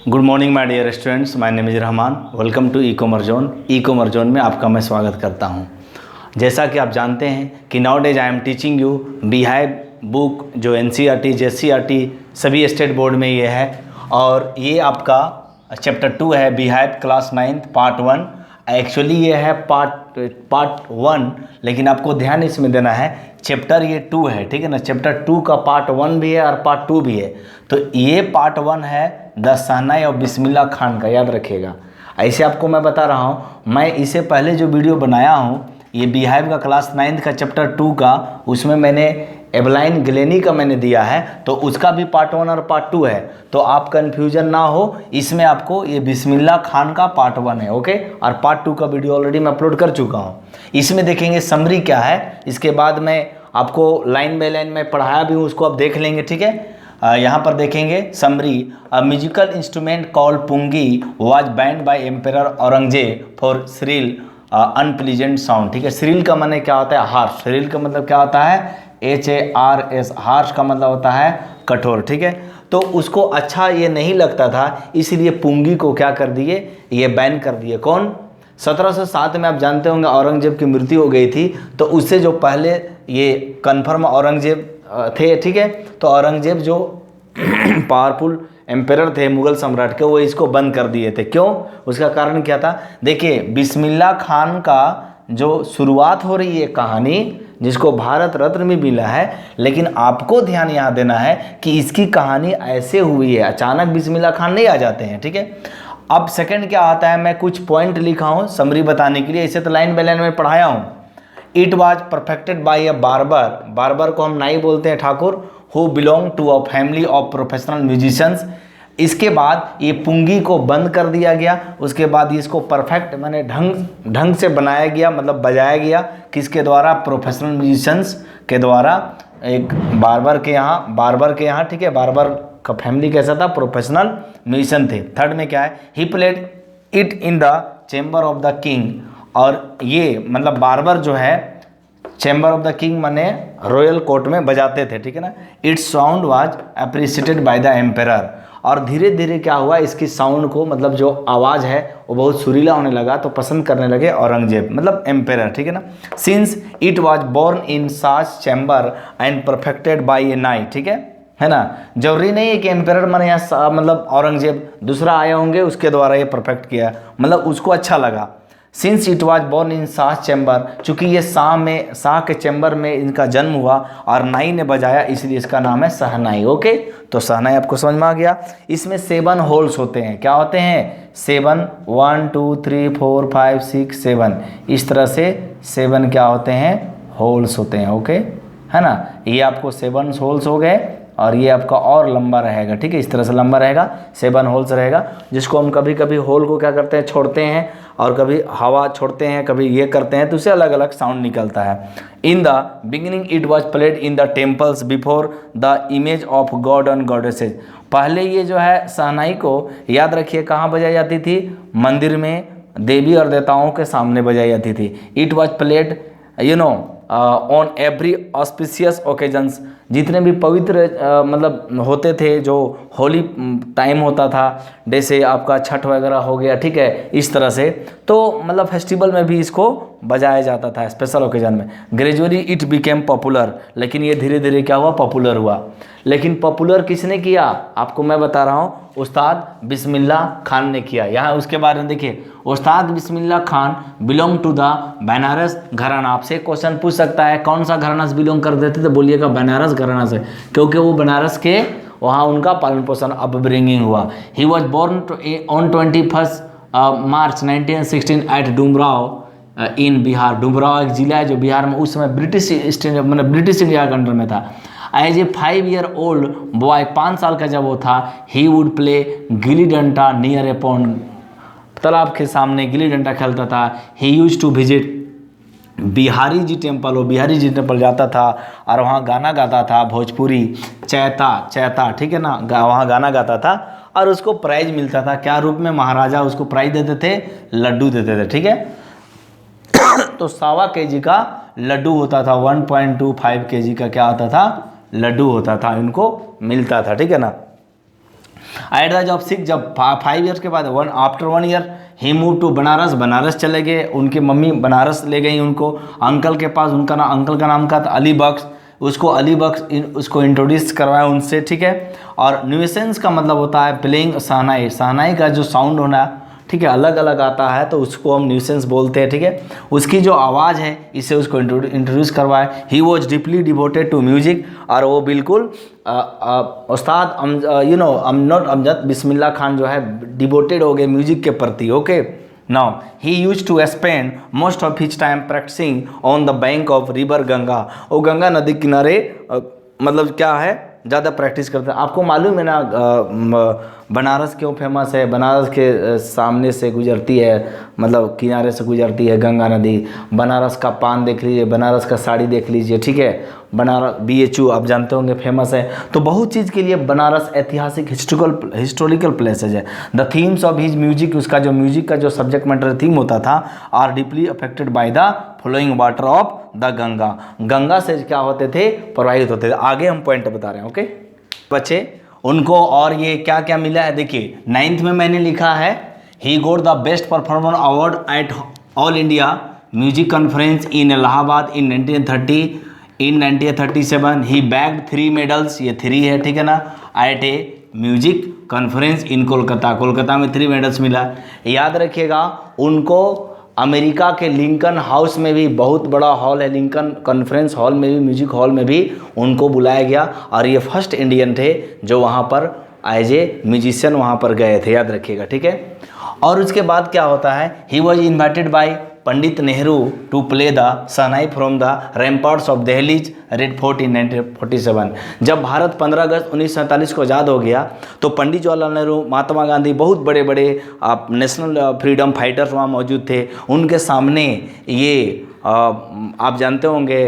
Good morning my dear students, my name is Rahman. Welcome to e-commerce zone. E-commerce zone में आपका मैं स्वागत करता हूं। जैसा कि आप जानते हैं कि now days I am teaching you beehive book, जो एनसीईआरटी जेसीईआरटी सभी स्टेट बोर्ड में ये है, और ये आपका चैप्टर 2 है, बिहाइव क्लास 9 पार्ट 1। एक्चुअली ये है पार्ट 1, लेकिन आपको ध्यान इसमें देना है, चैप्टर ये 2 है, ठीक है ना। चैप्टर 2 का पार्ट 1 भी है और पार्ट 2 भी है। तो ये पार्ट 1 है द शहनाई और बिस्मिल्लाह खान का, याद रखिएगा। ऐसे आपको मैं बता रहा हूँ, मैं इससे पहले जो वीडियो बनाया हूँ ये बिहाइव का क्लास 9 का चैप्टर 2 का, उसमें मैंने एवलाइन गिलेनी का मैंने दिया है, तो उसका भी पार्ट 1 और पार्ट 2 है। तो आप कन्फ्यूजन ना हो, इसमें आपको ये बिस्मिल्लाह खान का पार्ट 1 है, ओके। और पार्ट 2 का वीडियो ऑलरेडी मैं अपलोड कर चुका हूँ। इसमें देखेंगे समरी क्या है, इसके बाद मैं आपको लाइन बाय लाइन में पढ़ाया भी हूँ, उसको आप देख लेंगे, ठीक है। यहाँ पर देखेंगे summary. A musical instrument called pungi was banned by emperor Aurangzeb for shrill unpleasant sound, ठीक है। श्रील का मतलब क्या होता है? हार्श। श्रील का मतलब क्या होता है? HARS। हार्श का मतलब होता है कठोर, ठीक है। तो उसको अच्छा ये नहीं लगता था, इसलिए पुंगी को क्या कर दिए, ये बैन कर दिए। कौन? 1707 में आप जानते होंगे औरंगजेब की मृत्यु हो गई थी, तो उससे जो पहले ये कन्फर्म औरंगजेब थे, ठीक है। तो औरंगजेब जो पावरफुल एम्परर थे मुगल सम्राट के, वो इसको बंद कर दिए थे। क्यों? उसका कारण क्या था? देखिए, बिस्मिल्लाह खान का जो शुरुआत हो रही है कहानी, जिसको भारत रत्न भी मिला है, लेकिन आपको ध्यान यहाँ देना है कि इसकी कहानी ऐसे हुई है, अचानक बिस्मिल्लाह खान नहीं आ जाते हैं, ठीक है। अब सेकंड क्या आता है, मैं कुछ पॉइंट लिखा हूँ समरी बताने के लिए, इसे तो लाइन बाय लाइन में पढ़ाया हूँ। It was perfected by a barber. Barber को हम नाई बोलते हैं, Thakur, who belong to a family of professional musicians. इसके बाद ये पुंगी को बंद कर दिया गया। उसके बाद इसको परफेक्ट माने ढंग से बनाया गया, मतलब बजाया गया। किसके द्वारा? प्रोफेशनल म्यूजिशियंस के द्वारा, एक बार्बर के यहाँ, ठीक है। बार्बर का फैमिली कैसा था? प्रोफेशनल म्यूजिशियन थे। थर्ड में क्या है? He played it in the chamber of the king. और ये मतलब बार्बर जो है चैम्बर ऑफ द किंग माने रॉयल कोर्ट में बजाते थे, ठीक है ना। It's sound was appreciated by the emperor. और धीरे धीरे क्या हुआ, इसकी साउंड को, मतलब जो आवाज़ है वो बहुत सुरीला होने लगा, तो पसंद करने लगे औरंगजेब, मतलब एम्परर, ठीक है ना। Since it was born in such chamber and perfected by a nai, ठीक है ना। जरूरी नहीं है कि एम्परर माने यहाँ मतलब औरंगजेब, दूसरा आए होंगे उसके द्वारा ये परफेक्ट किया, मतलब उसको अच्छा लगा। Since it was born in Shah chamber, चूँकि ये शाह के चैम्बर में इनका जन्म हुआ और नाई ने बजाया, इसलिए इसका नाम है शहनाई, ओके। तो शहनाई आपको समझ में आ गया। इसमें 7 होल्स होते हैं। क्या होते हैं? 7, 1 2 3 4 5 6 7, इस तरह से 7 क्या होते हैं? होल्स होते हैं, ओके, है ना। ये आपको 7 होल्स हो गए, और ये आपका और लंबा रहेगा, ठीक है। इस तरह से लंबा रहेगा, 7 होल्स रहेगा, जिसको हम कभी कभी होल को क्या करते हैं, छोड़ते हैं, और कभी हवा छोड़ते हैं, कभी ये करते हैं, तो उससे अलग अलग साउंड निकलता है। In the beginning it was played in the temples before the image of god and goddesses. पहले ये जो है शहनाई को, याद रखिए, कहाँ बजाई जाती थी? मंदिर में देवी और देवताओं के सामने बजाई जाती थी। It was played on every auspicious occasions. जितने भी पवित्र मतलब होते थे, जो होली टाइम होता था, जैसे आपका छठ वगैरह हो गया, ठीक है, इस तरह से, तो मतलब फेस्टिवल में भी इसको बजाया जाता था, स्पेशल ओकेजन में। ग्रेजुअली इट बिकेम पॉपुलर, लेकिन ये धीरे धीरे क्या हुआ? पॉपुलर हुआ। लेकिन पॉपुलर किसने किया? आपको मैं बता रहा हूँ, उस्ताद बिस्मिल्लाह खान ने किया। यहाँ उसके बारे में देखिए, Ustad Bismillah Khan belong to the Banaras gharana. आपसे क्वेश्चन पूछ सकता है, कौन सा घराना से बिलोंग करते थे? तो बोलिएगा बनारस घराना से, क्योंकि वो बनारस के वहाँ उनका पालन पोषण अपब्रिंगिंग हुआ। He was born on 21 March 1916 at Dumraon in Bihar. Dumraon एक जिला है जो बिहार में उस समय ब्रिटिश इंडिया के अंडर में था। As a 5 year old boy, 5 साल का जब वो था, he would play gilli danda near A pond. तालाब के सामने गिल्ली डंडा खेलता था। He use to visit Bihari ji temple. वो बिहारी जी टेम्पल जाता था और वहाँ गाना गाता था, भोजपुरी चैता, ठीक है ना, वहाँ गाना गाता था, और उसको प्राइज मिलता था। क्या रूप में? महाराजा उसको प्राइज देते थे, लड्डू देते थे, ठीक है। तो 1.25 kg का लड्डू होता था, 1.25 kg का क्या होता था? लड्डू होता था, इनको मिलता था, ठीक है ना। एट द एज ऑफ 6 जब 5 ईयर्स के बाद आफ्टर 1 ईयर ही मूव टू बनारस, बनारस चले गए। उनकी मम्मी बनारस ले गई उनको अंकल के पास। अंकल का नाम क्या था? अली बख्श। उसको इंट्रोड्यूस करवाया उनसे, ठीक है। और न्यूसेंस का मतलब होता है प्लेइंग शहनाई। शहनाई का जो साउंड होना, ठीक है, अलग अलग आता है तो उसको हम न्यूसेंस बोलते हैं, ठीक है। उसकी जो आवाज़ है इसे उसको इंट्रोड्यूस करवाया। He was deeply devoted to music, और वो बिल्कुल उस्ताद अमजद बिस्मिल्लाह खान जो है डिवोटेड हो गए म्यूजिक के प्रति। Okay, now he use to spend most of his time practising on the bank of river Ganga. वो गंगा नदी किनारे मतलब क्या है, ज़्यादा प्रैक्टिस करते हैं। आपको मालूम है ना बनारस क्यों फेमस है? बनारस के सामने से गुजरती है, मतलब किनारे से गुजरती है गंगा नदी। बनारस का पान देख लीजिए, बनारस का साड़ी देख लीजिए, ठीक है। बनारस BHU आप जानते होंगे फेमस है। तो बहुत चीज़ के लिए बनारस ऐतिहासिक हिस्टोरिकल प्लेसेज है। The themes of his music, उसका जो म्यूजिक का जो सब्जेक्ट मैटर थीम होता था, are deeply affected by the flowing water of the Ganga. Ganga से क्या होते थे? प्रवाहित होते थे। आगे हम पॉइंट बता रहे हैं। ओके बच्चे, उनको और ये क्या क्या मिला है देखिए। 9th में मैंने लिखा है he got the best performer award at all India music conference in Allahabad in 1930। In 1937 he bagged 3 medals, ये 3 है, ठीक है ना, at a music conference in Kolkata. Kolkata में 3 मेडल्स मिला। याद रखिएगा, उनको अमेरिका के लिंकन हाउस में भी, बहुत बड़ा हॉल है लिंकन कॉन्फ्रेंस हॉल में भी, म्यूजिक हॉल में भी उनको बुलाया गया। और ये फर्स्ट इंडियन थे जो वहाँ पर एज ए म्यूजिशियन वहाँ पर गए थे, याद रखिएगा, ठीक है। और उसके बाद क्या होता है, he was invited by Pandit Nehru to play the shehnai from the ramparts of Delhi's red fort in 1947। जब भारत 15 अगस्त 1947 को आज़ाद हो गया तो पंडित जवाहरलाल नेहरू, महात्मा गांधी, बहुत बड़े बड़े नेशनल फ्रीडम फाइटर्स वहाँ मौजूद थे। उनके सामने ये आप जानते होंगे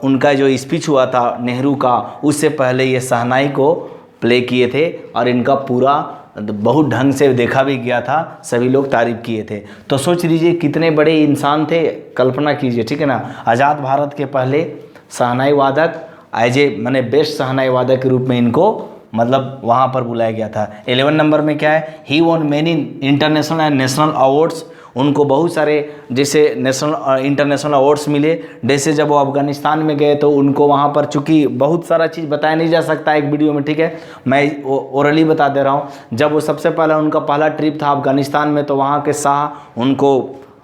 उनका जो स्पीच हुआ था नेहरू का, उससे पहले ये शहनाई को प्ले किए थे और इनका पूरा बहुत ढंग से देखा भी गया था, सभी लोग तारीफ किए थे। तो सोच लीजिए कितने बड़े इंसान थे, कल्पना कीजिए, ठीक है ना। आज़ाद भारत के पहले शहनाई वादक एज ए माने बेस्ट शहनाई वादक के रूप में इनको मतलब वहाँ पर बुलाया गया था। 11 नंबर में क्या है, he won many international and national awards. उनको बहुत सारे जैसे नेशनल इंटरनेशनल अवार्ड्स मिले। जैसे जब वो अफगानिस्तान में गए तो उनको वहाँ पर, चूँकि बहुत सारा चीज़ बताया नहीं जा सकता एक वीडियो में, ठीक है, मैं ओरली बता दे रहा हूँ। जब वो सबसे पहला उनका पहला ट्रिप था अफगानिस्तान में, तो वहाँ के शाह उनको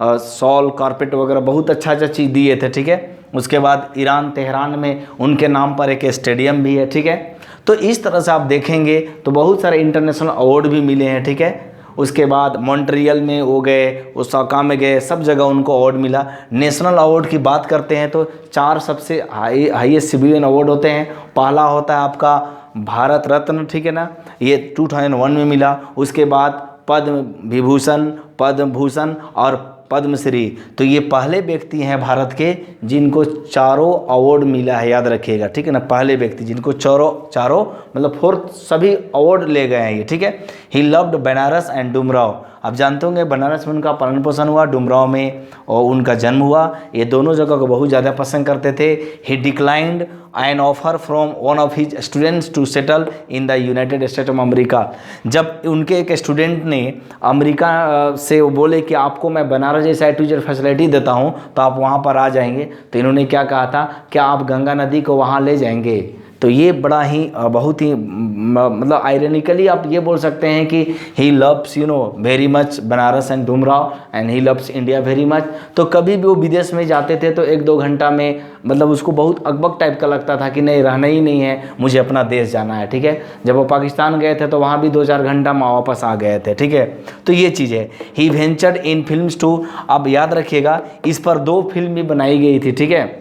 शॉल, कारपेट वगैरह बहुत अच्छा चीज़ दिए थे, ठीक है। उसके बाद ईरान तेहरान में उनके नाम पर एक स्टेडियम भी है, ठीक है। तो इस तरह से आप देखेंगे तो बहुत सारे इंटरनेशनल अवार्ड भी मिले हैं, ठीक है। उसके बाद मॉन्ट्रियल में वो गए, ओसाका में गए, सब जगह उनको अवार्ड मिला। नेशनल अवार्ड की बात करते हैं तो 4 सबसे हाईएस्ट सिविलियन अवार्ड होते हैं। पहला होता है आपका भारत रत्न, ठीक है ना, ये 2001 में मिला। उसके बाद पद्म विभूषण, पद्म भूषण और पद्मश्री। तो ये पहले व्यक्ति हैं भारत के जिनको चारों अवार्ड मिला है, याद रखिएगा, ठीक है ना। पहले व्यक्ति जिनको चारों मतलब 4 सभी अवार्ड ले गए हैं ये, ठीक है। He loved Banaras and Dumraon. आप जानते होंगे बनारस में उनका पालन पोषण हुआ, डुमराव में और उनका जन्म हुआ। ये दोनों जगह को बहुत ज़्यादा पसंद करते थे। He declined an offer from one of his students to settle in the united state of America. जब उनके एक स्टूडेंट ने अमेरिका से वो बोले कि आपको मैं बनारस जैसा A to Z फैसिलिटी देता हूँ तो आप वहाँ पर आ जाएंगे, तो इन्होंने क्या कहा था, क्या आप गंगा नदी को वहाँ ले जाएंगे। तो ये बड़ा ही बहुत ही मतलब आयरनिकली आप ये बोल सकते हैं कि he loves very much Banaras and Dumraon and he loves India very much. तो कभी भी वो विदेश में जाते थे तो 1-2 घंटा में मतलब उसको बहुत अकबक टाइप का लगता था कि नहीं, रहना ही नहीं है, मुझे अपना देश जाना है, ठीक है। जब वो पाकिस्तान गए थे तो वहाँ भी 2-4 घंटा में वापस आ गए थे, ठीक है। तो ये चीज़ है। ही वेंचर्ड इन फिल्म्स टू। अब याद रखिएगा इस पर 2 फिल्म भी बनाई गई थी, ठीक है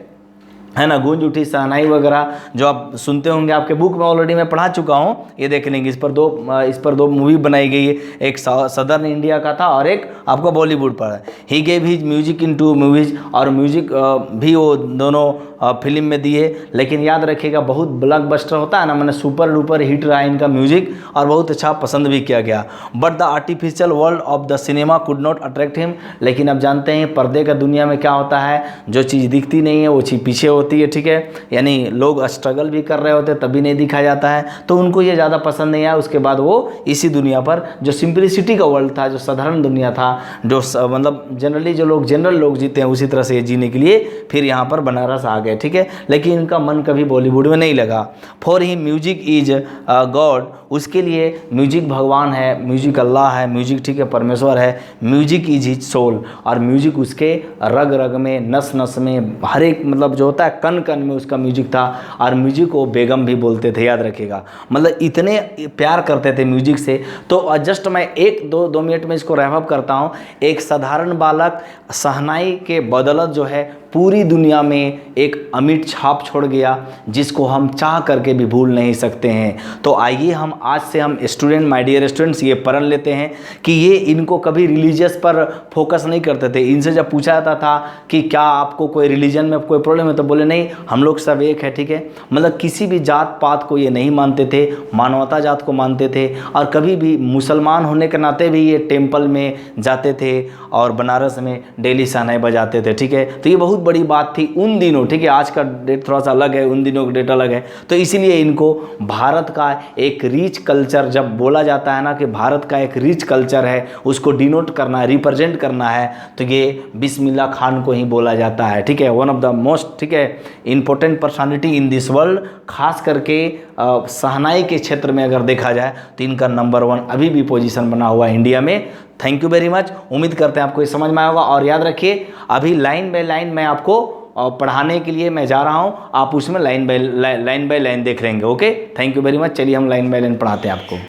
ना। गूंज उठी शहनाई वगैरह जो आप सुनते होंगे, आपके बुक में ऑलरेडी मैं पढ़ा चुका हूँ, ये देख लेंगे। इस पर दो मूवी बनाई गई है, एक सदर्न इंडिया का था और एक आपका बॉलीवुड पर है। He gave his music in 2 movies, और म्यूजिक भी वो दोनों फिल्म में दिए। लेकिन याद रखिएगा बहुत ब्लॉकबस्टर होता है ना, मैंने सुपर डुपर हिट रहा इनका म्यूजिक और बहुत अच्छा पसंद भी किया गया। But the artificial world of the cinema could not attract him. लेकिन अब जानते हैं पर्दे का दुनिया में क्या होता है, जो चीज़ दिखती नहीं है वो चीज़ पीछे होती होती है, ठीक है, यानी लोग स्ट्रगल भी कर रहे होते तभी नहीं दिखाया जाता है, तो उनको ये ज़्यादा पसंद नहीं आया। उसके बाद वो इसी दुनिया पर जो सिंपलिसिटी का वर्ल्ड था, जो साधारण दुनिया था, जो मतलब जनरली जो लोग जनरल लोग जीते हैं उसी तरह से जीने के लिए फिर यहाँ पर बनारस आ गए, ठीक है। लेकिन इनका मन कभी बॉलीवुड में नहीं लगा। For he music is God, उसके लिए म्यूजिक भगवान है, म्यूजिक अल्लाह है, म्यूजिक ठीक है परमेश्वर है, म्यूजिक इज हिज सोल, और म्यूजिक उसके रग रग में, नस नस में, हर एक मतलब जो होता है कन कन में उसका म्यूजिक था। और म्यूजिक को बेगम भी बोलते थे, याद रखिएगा, मतलब इतने प्यार करते थे म्यूजिक से। तो जस्ट मैं एक दो मिनट में इसको रैप अप करता हूँ। एक साधारण बालक शहनाई के बदौलत जो है पूरी दुनिया में एक अमिट छाप छोड़ गया, जिसको हम चाह करके भी भूल नहीं सकते हैं। तो आइए हम आज से हम स्टूडेंट, माय डियर स्टूडेंट्स, ये पढ़ लेते हैं कि ये इनको कभी रिलीजियस पर फोकस नहीं करते थे। इनसे जब पूछा जाता था कि क्या आपको कोई रिलीजन में कोई प्रॉब्लम है, तो बोले नहीं, हम लोग सब एक है, ठीक है। मतलब किसी भी जात पात को ये नहीं मानते थे, मानवता जात को मानते थे। और कभी भी मुसलमान होने के नाते भी ये टेम्पल में जाते थे और बनारस में डेली शहनाई बजाते थे, ठीक है। तो ये बहुत बड़ी बात थी उन दिनों, ठीक है। आज का डेट थोड़ा सा अलग है, उन दिनों का डेट अलग है। तो इसीलिए इनको भारत का एक रिच कल्चर, जब बोला जाता है ना कि भारत का एक रिच कल्चर है, उसको डिनोट करना है, रिप्रेजेंट करना है, तो ये बिस्मिल्लाह खान को ही बोला जाता है, ठीक है। वन ऑफ द मोस्ट, ठीक है, important personality in this world. खास करके शहनाई के क्षेत्र में अगर देखा जाए तो इनका नंबर 1 अभी भी पोजीशन बना हुआ है इंडिया में। Thank you very much. उम्मीद करते हैं आपको ये समझ में आया होगा। और याद रखिए, अभी लाइन बाय लाइन मैं आपको पढ़ाने के लिए मैं जा रहा हूँ, आप उसमें लाइन बाय लाइन देख रहेंगे। Okay, thank you very much. चलिए हम लाइन बाय लाइन पढ़ाते हैं आपको।